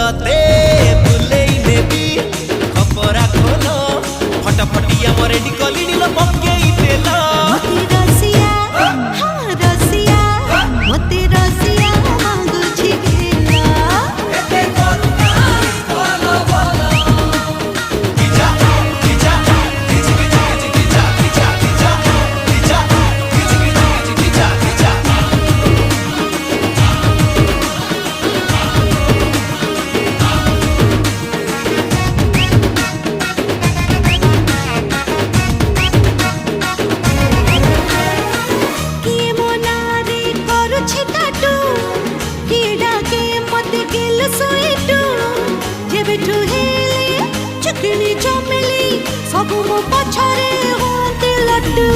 तते बुलेई नेबी खपरा खोलो फटाफटिया मोरे निकली नीलो पकेई तेलो मोती रसिया हाँ रसिया मोती रसिया मांगुछि खेला एते करुणा बोलो बोलो किजा किजा किजा किजा किजा किजा किजा किजा किजा किजा किजा किए मोनारे करुछि टाटू कीड़ा के मते गेल सोइटू जेबेठू हेले चुकनी चमेली सब मो पछरे होते लड्डू